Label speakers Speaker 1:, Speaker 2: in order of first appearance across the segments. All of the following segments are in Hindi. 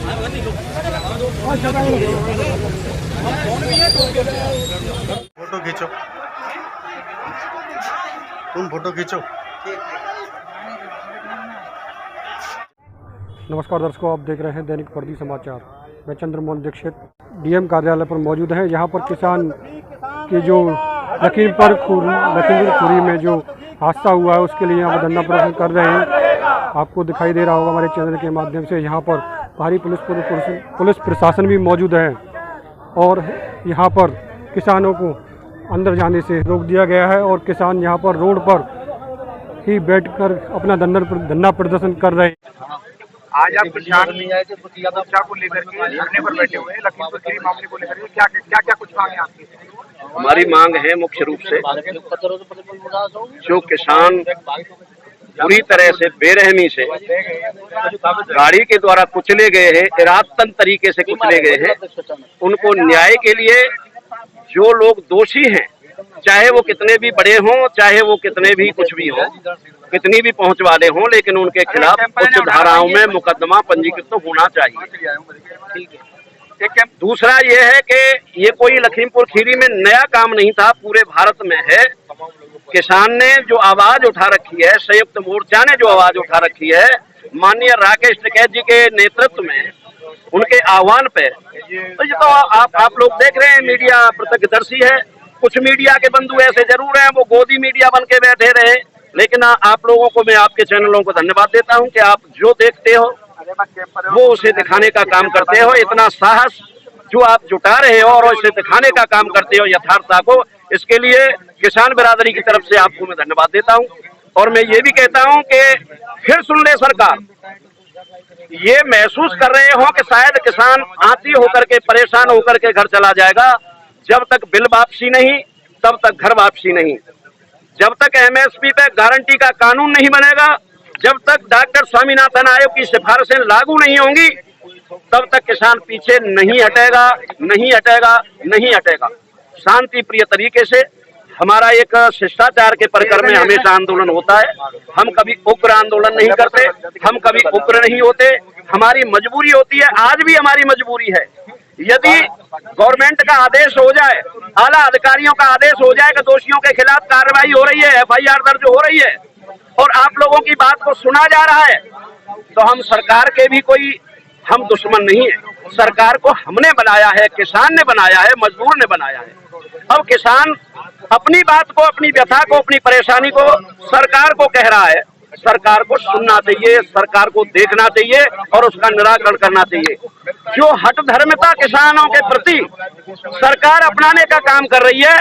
Speaker 1: फोटो खींचो, तुम फोटो खींचो।
Speaker 2: नमस्कार दर्शकों, आप देख रहे हैं दैनिक प्रगति समाचार। मैं चंद्रमोहन दीक्षित डीएम कार्यालय पर मौजूद हैं। यहाँ पर किसान के जो लखीमपुर खीरी में जो हादसा हुआ है उसके लिए यहाँ पर धरना प्रदर्शन कर रहे हैं। आपको दिखाई दे रहा होगा हमारे चैनल के माध्यम से। यहाँ पर भारी पुलिस प्रशासन भी मौजूद है और यहाँ पर किसानों को अंदर जाने से रोक दिया गया है और किसान यहाँ पर रोड पर ही बैठकर अपना धरना प्रदर्शन कर रहे हैं।
Speaker 3: आज आप किसान मोर्चा को लेकर के धरने पर बैठे हुए हैं, लखीमपुर खीरी मामले को लेकर के क्या कुछ मांग है आपकी?
Speaker 4: हमारी मांग है मुख्य रूप से जो किसान पूरी तरह से बेरहमी से गाड़ी के द्वारा कुचले गए हैं, इरादतन तरीके से कुचले गए हैं, उनको न्याय के लिए जो लोग दोषी हैं, चाहे वो कितने भी बड़े हों, चाहे वो कितने भी कुछ भी हों, कितनी भी पहुंच वाले हों, लेकिन उनके खिलाफ उच्च धाराओं में मुकदमा पंजीकृत तो होना चाहिए। दूसरा ये है कि ये कोई लखीमपुर खीरी में नया काम नहीं था, पूरे भारत में है। किसान ने जो आवाज उठा रखी है, संयुक्त मोर्चा ने जो आवाज उठा रखी है, माननीय राकेश टिकैत जी के नेतृत्व में, उनके आह्वान पे, तो ये तो आप लोग देख रहे हैं, मीडिया प्रत्यक्षदर्शी है। कुछ मीडिया के बंधु ऐसे जरूर हैं, वो गोदी मीडिया बन के बैठे रहे, लेकिन आप लोगों को मैं आपके चैनलों को धन्यवाद देता हूं कि आप जो देखते हो वो उसे दिखाने का काम करते हो। इतना साहस जो आप जुटा रहे हो और उसे दिखाने का काम करते हो यथार्थता को, इसके लिए किसान बिरादरी की तरफ से आपको मैं धन्यवाद देता हूं। और मैं ये भी कहता हूं कि फिर सुन ले सरकार, ये महसूस कर रहे हो कि शायद किसान आती होकर के परेशान होकर के घर चला जाएगा। जब तक बिल वापसी नहीं, तब तक घर वापसी नहीं। जब तक एमएसपी पे गारंटी का कानून नहीं बनेगा, जब तक डॉक्टर स्वामीनाथन आयोग की सिफारिशें लागू नहीं होंगी, तब तक किसान पीछे नहीं हटेगा, नहीं हटेगा, नहीं हटेगा। शांति प्रिय तरीके से हमारा एक शिष्टाचार के प्रकार में हमेशा आंदोलन होता है। हम कभी उग्र आंदोलन नहीं करते, हम कभी उग्र नहीं होते। हमारी मजबूरी होती है, आज भी हमारी मजबूरी है। यदि गवर्नमेंट का आदेश हो जाए, आला अधिकारियों का आदेश हो जाए कि दोषियों के खिलाफ कार्रवाई हो रही है, एफआईआर दर्ज हो रही है और आप लोगों की बात को सुना जा रहा है, तो हम सरकार के भी कोई हम दुश्मन नहीं है। सरकार को हमने बनाया है, किसान ने बनाया है, मजदूर ने बनाया है। अब किसान अपनी बात को, अपनी व्यथा को, अपनी परेशानी को सरकार को कह रहा है। सरकार को सुनना चाहिए, सरकार को देखना चाहिए और उसका निराकरण करना चाहिए। जो हठधर्मिता किसानों के प्रति सरकार अपनाने का काम कर रही है,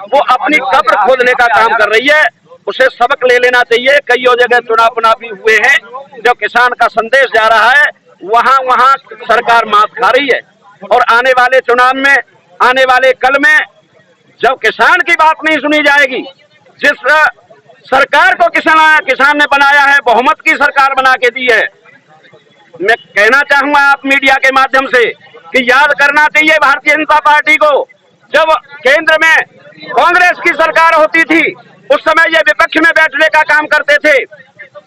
Speaker 4: वो अपनी कब्र खोदने का काम कर रही है। उसे सबक ले लेना चाहिए। कई जगह चुनाव भी हुए हैं, जो किसान का संदेश जा रहा है, वहाँ सरकार मात खा रही है। और आने वाले चुनाव में, आने वाले कल में, जब किसान की बात नहीं सुनी जाएगी, जिस सरकार को किसान ने बनाया है, बहुमत की सरकार बना के दी है, मैं कहना चाहूंगा आप मीडिया के माध्यम से कि याद करना चाहिए भारतीय जनता पार्टी को। जब केंद्र में कांग्रेस की सरकार होती थी, उस समय ये विपक्ष में बैठने का काम करते थे,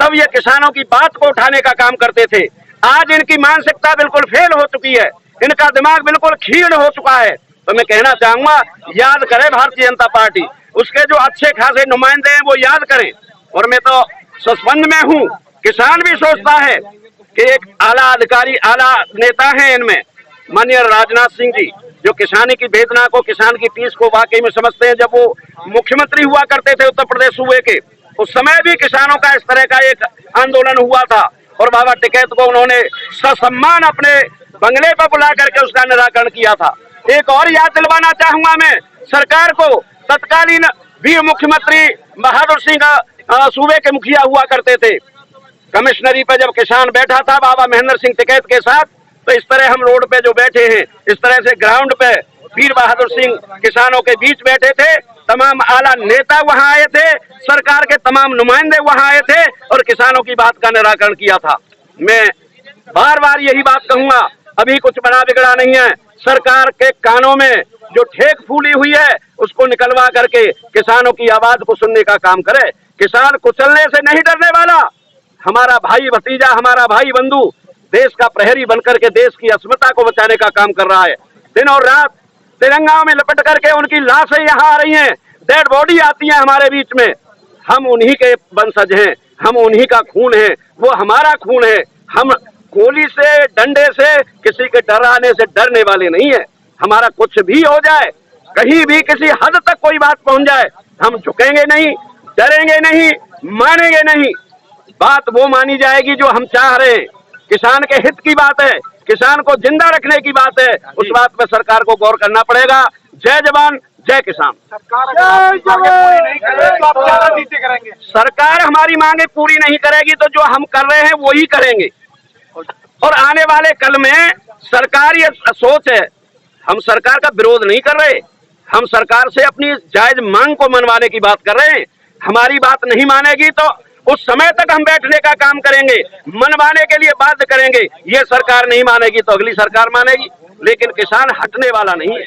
Speaker 4: तब ये किसानों की बात को उठाने का काम करते थे। आज इनकी मानसिकता बिल्कुल फेल हो चुकी है, इनका दिमाग बिल्कुल क्षीण हो चुका है। तो मैं कहना चाहूंगा, याद करें भारतीय जनता पार्टी, उसके जो अच्छे खासे नुमाइंदे हैं वो याद करें। और मैं तो सस्पेंद में हूँ, किसान भी सोचता है कि एक आला अधिकारी, आला नेता हैं इनमें, माननीय राजनाथ सिंह जी, जो किसानी की वेदना को, किसान की टीस को वाकई में समझते हैं। जब वो मुख्यमंत्री हुआ करते थे उत्तर प्रदेश सूबे के, उस समय भी किसानों का इस तरह का एक आंदोलन हुआ था और बाबा टिकैत को उन्होंने ससम्मान अपने बंगले पर बुला करके उसका निराकरण किया था। एक और याद दिलवाना चाहूंगा मैं सरकार को, तत्कालीन वीर मुख्यमंत्री बहादुर सिंह सूबे के मुखिया हुआ करते थे। कमिश्नरी पे जब किसान बैठा था बाबा महेंद्र सिंह टिकैत के साथ, तो इस तरह हम रोड पे जो बैठे हैं, इस तरह से ग्राउंड पे वीर बहादुर सिंह किसानों के बीच बैठे थे। तमाम आला नेता वहां आए थे, सरकार के तमाम नुमाइंदे वहां आए थे और किसानों की बात का निराकरण किया था। मैं बार बार यही बात कहूंगा, अभी कुछ बड़ा बिगड़ा नहीं है। सरकार के कानों में जो ठेक फूली हुई है उसको निकलवा करके किसानों की आवाज को सुनने का काम करे। किसान कुचलने से नहीं डरने वाला, हमारा भाई भतीजा, हमारा भाई बंधु देश का प्रहरी बनकर के देश की अस्मिता को बचाने का काम कर रहा है। दिन और रात तिरंगा में लपट करके उनकी लाशें यहाँ आ रही हैं, डेड बॉडी आती है हमारे बीच में। हम उन्हीं के वंशज हैं, हम उन्हीं का खून है, वो हमारा खून है। हम गोली से, डंडे से, किसी के डराने से डरने वाले नहीं है। हमारा कुछ भी हो जाए, कहीं भी किसी हद तक कोई बात पहुंच जाए, हम झुकेंगे नहीं, डरेंगे नहीं, मानेंगे नहीं। बात वो मानी जाएगी जो हम चाह रहे हैं। किसान के हित की बात है, किसान को जिंदा रखने की बात है, उस बात पे सरकार को गौर करना पड़ेगा। जय जवान, जय किसान। सरकार हमारी मांगे पूरी नहीं करेगी तो जो हम कर रहे हैं वो ही करेंगे। और आने वाले कल में सरकार ये सोच है, हम सरकार का विरोध नहीं कर रहे, हम सरकार से अपनी जायज मांग को मनवाने की बात कर रहे हैं। हमारी बात नहीं मानेगी तो उस समय तक हम बैठने का काम करेंगे, मनवाने के लिए बाध्य करेंगे। ये सरकार नहीं मानेगी तो अगली सरकार मानेगी, लेकिन किसान हटने वाला नहीं है।